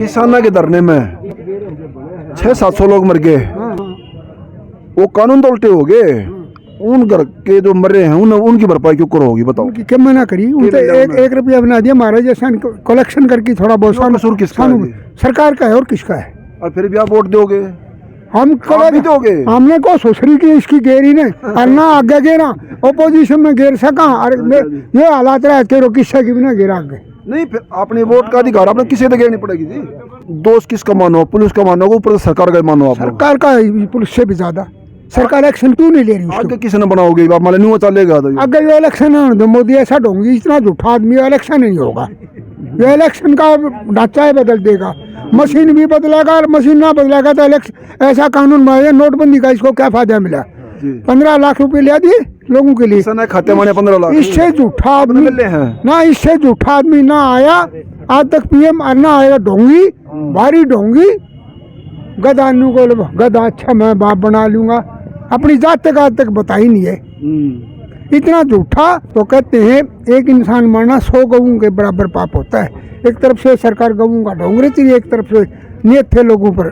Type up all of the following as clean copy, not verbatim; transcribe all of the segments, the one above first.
किसाना के धरने में 600-700 लोग मर गए। वो कानून तो उल्टे हो गए। उन घर के जो मर रहे हैं उनकी भरपाई क्यों करो होगी बताओ। क्या मना करी उन एक रुपया बना दिया महाराज जैसा कलेक्शन करके थोड़ा बहुत कसूर किसका है? सरकार का है और किसका है। और फिर भी आप वोट दोगे? हम भी दोगे? हमने को सुसरी की इसकी गेरी ने और ना आगे गेरा ओपोजिशन में घेर सका। अरे ये हालात रहे तेरो किस्से की भी ना घेरा आगे नहीं। फिर आपने वोट का अधिकार आपने किसी से घेरनी पड़ेगी जी। दोस्त किसका मानो? पुलिस का मानो ऊपर सरकार का मानो? आप सरकार का पुलिस से भी ज्यादा। सरकार एक्शन क्यों नहीं ले रही? आगे किसने बनाओगे? आप मान न्यू चलेगा आगे ये इलेक्शन है मोदी ऐसा ढोंगी इतना झूठा आदमी इलेक्शन नहीं होगा। ये इलेक्शन का ढांचा ही बदल देगा। मशीन भी बदलेगा और मशीन ना बदलेगा तो इलेक्शन ऐसा कानून बनाया। नोटबंदी का इसको क्या फायदा मिला? 15 लाख रुपए लिया दिए लोगों के लिए खाते में 15 लाख। इससे झूठा आदमी ना इससे झूठा आदमी ना आया आज तक पीएम और ना आएगा। ढोंगी भारी ढोंगी गदानू को गदा अच्छा मैं बाप बना लूंगा। अपनी जात तक बता ही नहीं है। इतना झूठा। तो कहते हैं एक इंसान मरना 100 गऊ के बराबर पाप होता है। एक तरफ से सरकार गऊ का ढोंगरे चली एक तरफ से नियत थे लोगों पर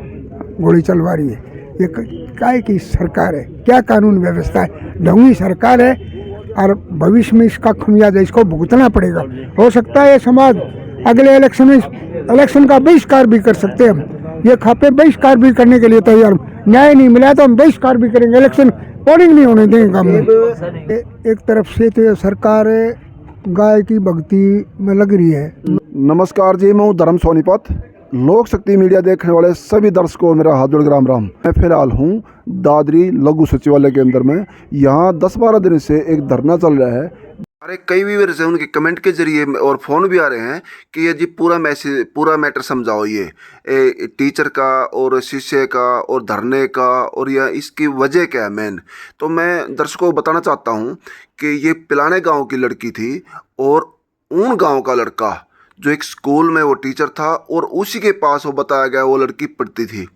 गोली चलवा रही है। ये काय की सरकार है? क्या कानून व्यवस्था है? ढोंगी सरकार है और भविष्य में इसका खमियाजा इसको भुगतना पड़ेगा। हो सकता है ये समाज अगले इलेक्शन में इलेक्शन का बहिष्कार भी कर सकते हैं। हम ये खापे बहिष्कार भी करने के लिए तैयार। न्याय नहीं मिला तो हम बहिष्कार भी करेंगे। इलेक्शन पोलिंग नहीं होने देंगे काम में। एक तरफ से तो सरकार गाय की भक्ति में लग रही है। नमस्कार जी, मैं हूँ धर्म सोनीपत। लोक शक्ति मीडिया देखने वाले सभी दर्शकों मेरा हाथ जोड़ राम राम। मैं फिलहाल हूँ दादरी लघु सचिवालय के अंदर में। यहाँ 10-12 दिन से एक धरना चल रहा है। अरे कई व्यूअर से उनके कमेंट के जरिए और फ़ोन भी आ रहे हैं कि ये जी पूरा मैटर समझाओ। ये टीचर का और शिष्य का और धरने का और या इसकी वजह क्या है मेन। तो मैं दर्शकों को बताना चाहता हूँ कि ये पिलाने गांव की लड़की थी और ऊन गांव का लड़का जो एक स्कूल में वो टीचर था और उसी के पास वो बताया गया वो लड़की पढ़ती थी,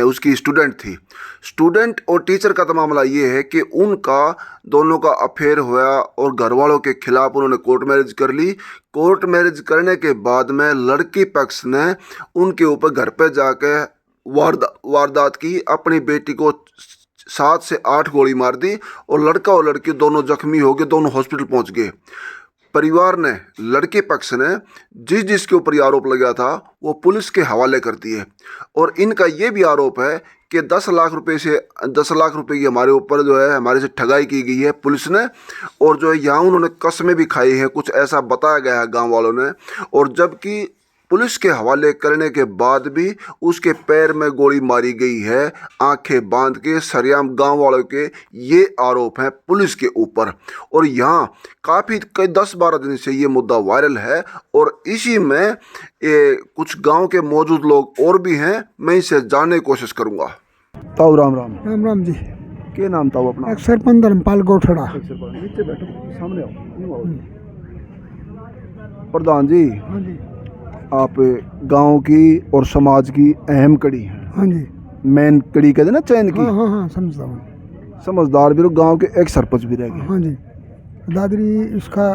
उसकी स्टूडेंट थी। स्टूडेंट और टीचर का तो मामला ये है कि उनका दोनों का अफेयर हुआ और घर वालों के खिलाफ उन्होंने कोर्ट मैरिज कर ली। कोर्ट मैरिज करने के बाद में लड़की पक्ष ने उनके ऊपर घर पे जाके वारदात की। अपनी बेटी को 7 से 8 गोली मार दी और लड़का और लड़की दोनों जख्मी हो गए, दोनों हॉस्पिटल पहुंच गए। परिवार ने, लड़के पक्ष ने जिसके ऊपर ये आरोप लगा था वो पुलिस के हवाले कर दिए। और इनका ये भी आरोप है कि 10 लाख रुपए की हमारे ऊपर जो है हमारे से ठगाई की गई है पुलिस ने। और जो है यहाँ उन्होंने कस्में भी खाई हैं, कुछ ऐसा बताया गया है गांव वालों ने। और जबकि पुलिस के हवाले करने के बाद भी उसके पैर में गोली मारी गई है, आंखें बांध के। सरेआम गांव वालों के ये आरोप हैं पुलिस के ऊपर। और यहाँ काफ़ी कई 10-12 दिन से ये मुद्दा वायरल है और इसी में कुछ गांव के मौजूद लोग और भी हैं। मैं इसे जानने की कोशिश करूँगा। ताऊ राम राम। राम राम जी। क्या नाम था अपना? सरपंच धर्मपाल गोठड़ा। नीचे बैठो, सामने आओ। प्रधान जी, हाँ जी, आप गांव की और समाज की अहम कड़ी हैं। हाँ जी, मेन कड़ी कहते ना चैन की। हाँ हाँ समझता हूँ। समझदार भी, गांव के एक सरपंच भी रह गए। हाँ जी, दादरी इसका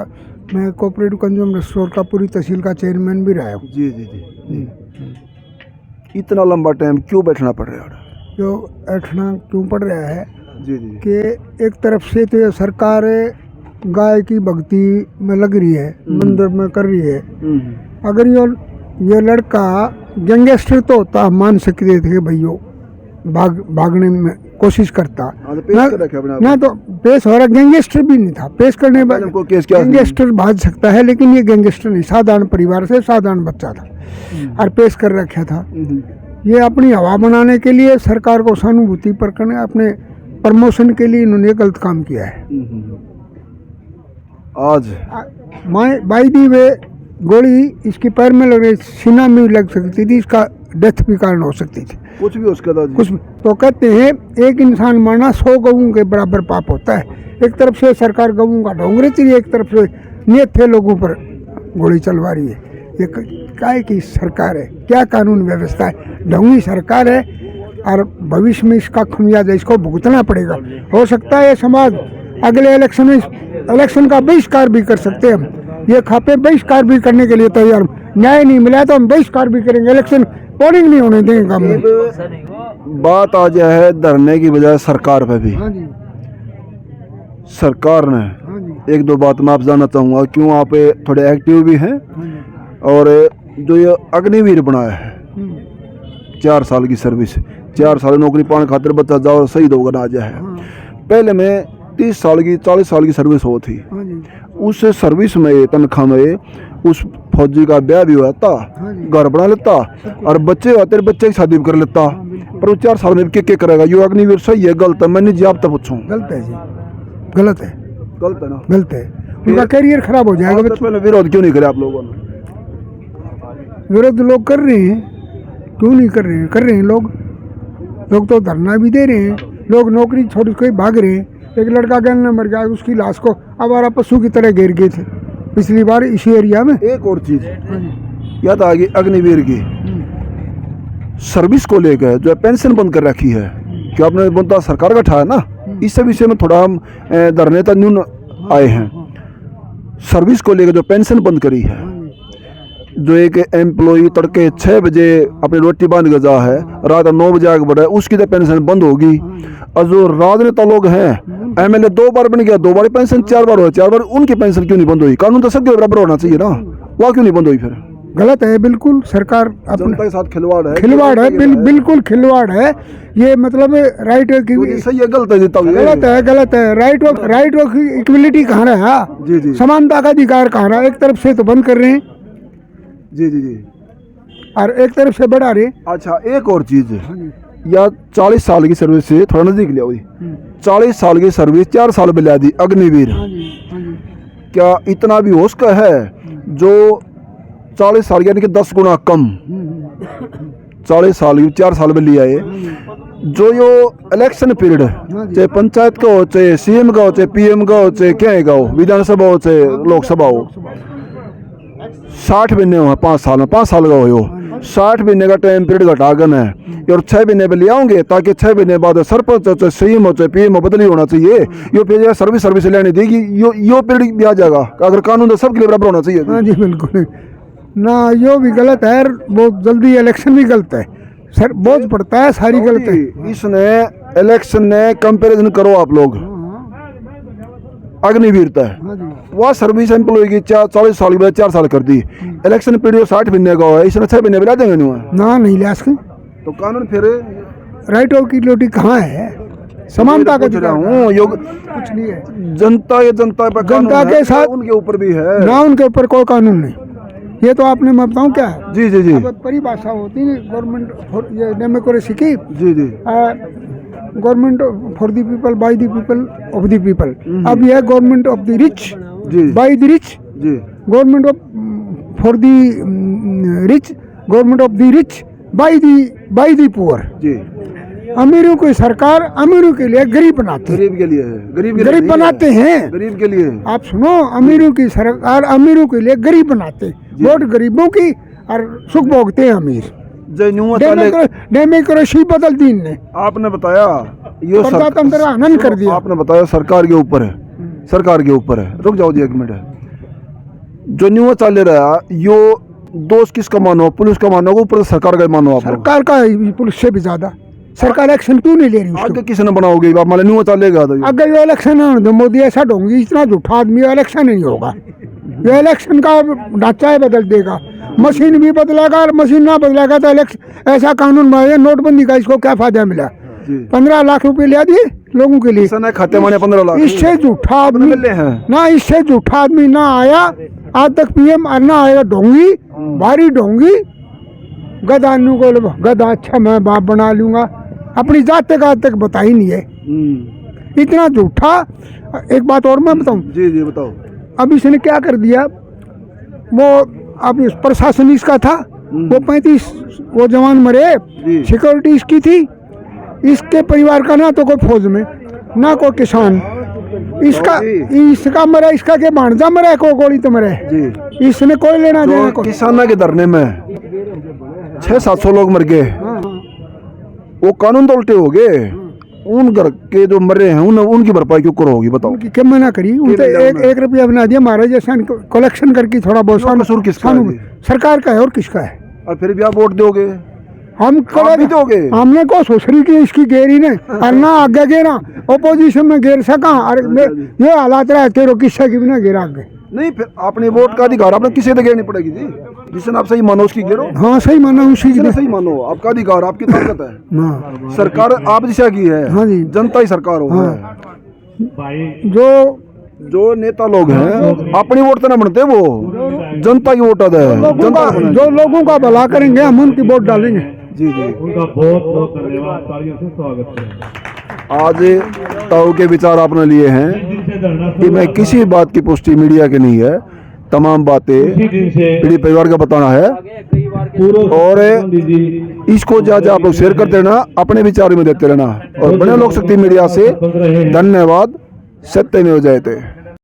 मैं कोऑपरेटिव कंज्यूमर स्टोर का पूरी तहसील का चेयरमैन भी रहा हूँ। जी जी जी। इतना लंबा टाइम क्यों बैठना पड़ रहा है? जो बैठना क्यों पड़ रहा है जी जी कि एक तरफ से तो सरकार गाय की भक्ति में लग रही है, मंदिर में कर रही है। अगर ये लड़का गैंगस्टर तो होता मान सकते थे भैया, भागने में कोशिश करता ना तो पेश हो रहा। गैंगस्टर भी नहीं था पेश करने वाले। गैंगस्टर भाग सकता है लेकिन ये गैंगस्टर नहीं, साधारण परिवार से साधारण बच्चा था और पेश कर रखा था। ये अपनी हवा बनाने के लिए, सरकार को सहानुभूति पर करने, अपने प्रमोशन के लिए इन्होंने गलत काम किया है। आज बाई दी वे गोली इसके पैर में लग रही, सीना में लग सकती थी, इसका डेथ भी कारण हो सकती थी। कुछ भी उसका था कुछ तो कहते हैं एक इंसान मरना 100 गऊ के बराबर पाप होता है। एक तरफ से सरकार गऊ का ढोंगरे चली एक तरफ से नियत थे लोगों पर गोली चलवा रही है। ये काय की सरकार है? क्या कानून व्यवस्था है? ढोंगी सरकार है और भविष्य में इसका खमियाजा इसको भुगतना पड़ेगा। हो सकता है ये समाज अगले इलेक्शन में इलेक्शन का बहिष्कार भी कर सकते हैं। हम ये खापे बहिष्कार भी करने के लिए तैयार। न्याय नहीं मिला तो हम बहिष्कार भी करेंगे, इलेक्शन पोलिंग नहीं होने देंगे काम में। बात आ जाए है धरने की बजाय सरकार पे भी। हाँ जी, सरकार ने हाँ जी, एक दो बात मैं आप जानना चाहूँगा, क्यों आप थोड़े एक्टिव भी हैं, हाँ जी, और जो ये अग्निवीर बनाया है 4 साल की सर्विस, 4 साल नौकरी पाने खातिर बच्चा जाओ शहीद होकर आ जाए। हाँ, पहले में 30 साल की 40 साल की सर्विस हो थी, हाँ जी, उस सर्विस में तनख्वाह में उस फौजी का ब्याह भी होता, हाँ जी, घर बना लेता और बच्चे होते बच्चे की शादी भी कर लेता। पर वो 4 साल में क्या करेगा? यो अग्निवीर सही है गलत है? मैंने जी आप तक पूछूं। गलत है जी, गलत है, गलत है ना? गलत है, उनका करियर खराब हो जाएगा। तो पहले विरोध क्यों नहीं करे आप लोगों ने? विरोध लोग कर रहे हैं, क्यों नहीं कर रहे हैं? कर रहे हैं लोग तो धरना भी दे रहे हैं, लोग नौकरी छोड़ के भाग रहे हैं। एक लड़का गैंग में मर गया, उसकी लाश को आवारा पशु की तरह घेर गए थे पिछली बार इसी एरिया में। एक और चीज याद आ गई अग्निवीर की सर्विस को लेकर, जो पेंशन बंद कर रखी है, कि आपने बोलता सरकार का उठाया ना, इस विषय में थोड़ा हम धरने तक न्यून आए हैं। सर्विस को लेकर जो पेंशन बंद करी है, जो एक एम्प्लॉई तड़के 6 बजे अपनी रोटी बांध के जा है, रात 9 बजे आगे बढ़ा है, उसकी तो पेंशन बंद होगी। और जो राजनेता लोग हैं, एमएलए 2 बार बन गया, 2 बार पेंशन 4 बार हो, 4 बार, उनकी पेंशन क्यों नहीं बंद हुई? कानून तो सबके बराबर होना चाहिए ना, वह क्यों नहीं बंद हुई? फिर गलत है बिल्कुल, सरकार जनता के साथ खिलवाड़ है, खिलवाड़ है, बिल्कुल खिलवाड़ है ये। मतलब राइट की सही है गलत है? गलत है, गलत है। राइट ऑफ इक्वलिटी कहाँ रहा? जी जी, समानता का अधिकार कहाँ रहा? एक तरफ से तो बंद कर रहे हैं जी जी जी, और एक तरफ से बढ़ा रहे। अच्छा एक और चीज, या 40 साल की सर्विस से थोड़ा नजदीक लिया हुई, 40 साल की सर्विस 4 साल में ला दी अग्निवीर। क्या इतना भी होश का है जो 40 साल यानी कि 10 गुना कम 40 साल की 4 साल में लिया है? जो यो इलेक्शन पीरियड, चाहे पंचायत का हो, चाहे सीएम का हो, चाहे पीएम का हो, चाहे क्या का हो, विधानसभा हो, चाहे लोकसभा हो, 60 महीने हो, 5 साल में 5 साल का हो, 60 महीने का टाइम पीरियड घटागन है, और 6 महीने पे ले आओगे, ताकि 6 महीने बाद सरपंच हो, चाहे सीएम हो, चाहे पीएम हो, बदली होना चाहिए। यो फिर सर्विस लेने देगी, यो पीरियड भी आ जाएगा। अगर कानून तो सबके लिए बराबर होना चाहिए। हाँ जी बिल्कुल ना, यो भी गलत है, बहुत जल्दी इलेक्शन भी गलत है सर, बोझ पड़ता है, सारी गलत है। इसने इलेक्शन ने कंपैरिजन करो आप लोग, अग्निवीरता है वह सर्विस एम्प्लॉय की 40 साल की बजाय 4 साल कर दी। इलेक्शन पीरियड 60 महीने का है, इसने 6 महीने मिला देंगे नहीं ले सकते। तो कानून फिर राइट ऑफ इक्वलिटी कहाँ है? समानता का रहा हूँ, योग कुछ नहीं है। जनता के साथ उनके ऊपर भी है ना, उनके ऊपर कोई कानून नहीं। ये तो आपने मैं बताऊँ क्या है? जी जी जी, परिभाषा होती है गवर्नमेंट ये डेमोक्रेसी की, जी जी, government for the people by the people of the people. अब यह government of the rich by the rich, government of for the rich, government of the rich by the poor. अमीरों को सरकार अमीरों के लिए गरीब बनाते हैं, गरीब के लिए है, गरीब बनाते हैं, गरीब के लिए। आप सुनो, अमीरों की सरकार अमीरों के लिए गरीब बनाते हैं, वोट गरीबों की और सुख भोगते हैं अमीर। डेमोक्रेसी बदल दी ने, आपने बताया ये प्रजातंत्र आनंद कर दिया। आपने बताया सरकार के ऊपर है, सरकार के ऊपर है। रुक जाओ जी एक मिनट। जो न्यूज चल रहा है यो दोस्त किसका मानो? पुलिस का मानो, ऊपर सरकार का मानो? आप सरकार का, पुलिस से भी ज्यादा। सरकार एक्शन क्यों नहीं ले रही? आगे किसने बनाओगे? आप मान न्यूज चलेगा तो अगर ये इलेक्शन तो मोदी ऐसा ढोंगी, इतना झूठा आदमी, इलेक्शन नहीं होगा। ये इलेक्शन का ढांचा है, बदल देगा। मशीन भी बदलेगा, और मशीन ना बदलेगा तो ऐसा कानून बनाया। नोटबंदी का इसको क्या फायदा मिला? 15 लाख रुपए ले दिए लोगों के लिए, खाते माने 15 लाख। इससे झूठा आदमी ना, इससे झूठा आदमी ना आया आज तक पीएम, और ना आएगा। ढोंगी, भारी ढोंगी, गदानू को गदा, अच्छा मैं बाप बना लूंगा, अपनी जात तक बता ही नहीं है, इतना झूठा। एक बात और मैं बताऊं? जी जी बताओ। अब इसने क्या कर दिया, वो अब प्रशासन इसका था, वो 35 वो जवान मरे, सिक्योरिटी इसकी थी, इसके परिवार का ना तो कोई फौज में, ना कोई किसान, इसका मरा, इसका के भांजा मरा, कोई गोली तो मरे, इसने कोई लेना देना। किसाना के धरने में 600-700 लोग मर गए, वो कानून तो उल्टे हो गए। उन घर के जो मरे हैं उनकी भरपाई क्यों करोगी? बताओ। क्या मना करी? उनसे 1 रुपया बना दिया महाराज, जैसा कलेक्शन करके थोड़ा बहुत। कसूर किसका? सरकार का है और किसका है? और फिर भी आप वोट दोगे? हम आप भी दोगे? हमने को सुसरी की इसकी गेरी ने और ना आगे गेरा ओपोजिशन में गेर सका और ये हालात रहे तेरो किस्सा की बिना गेरा आगे। नहीं, फिर आपने वोट का अधिकार आपने किसी से घेरनी पड़ेगी जी, जिसने आप सही मानो उसकी घेरो। हाँ सही माना उसी जिसने की सही मानो, आपका अधिकार, आपकी ताकत है। हाँ सरकार आप दिशा की है। हाँ जी। जनता ही सरकार हो हाँ। है। जो नेता लोग हैं अपनी वोट तो ना बनते, वो जनता की वोट है। जो लोगों का भला करेंगे हम उनकी वोट डालेंगे। जी जी, उनका बहुत बहुत धन्यवाद, तालियों से स्वागत है। आज ताऊ के विचार आपने लिए हैं कि मैं किसी बात की पुष्टि मीडिया की नहीं है, तमाम बातें पीढ़ी परिवार का बताना है। और इसको ज्यादा आप लोग शेयर करते रहना, अपने विचार में देते रहना और बने लोक शक्ति मीडिया से धन्यवाद। सत्यमेव जयते।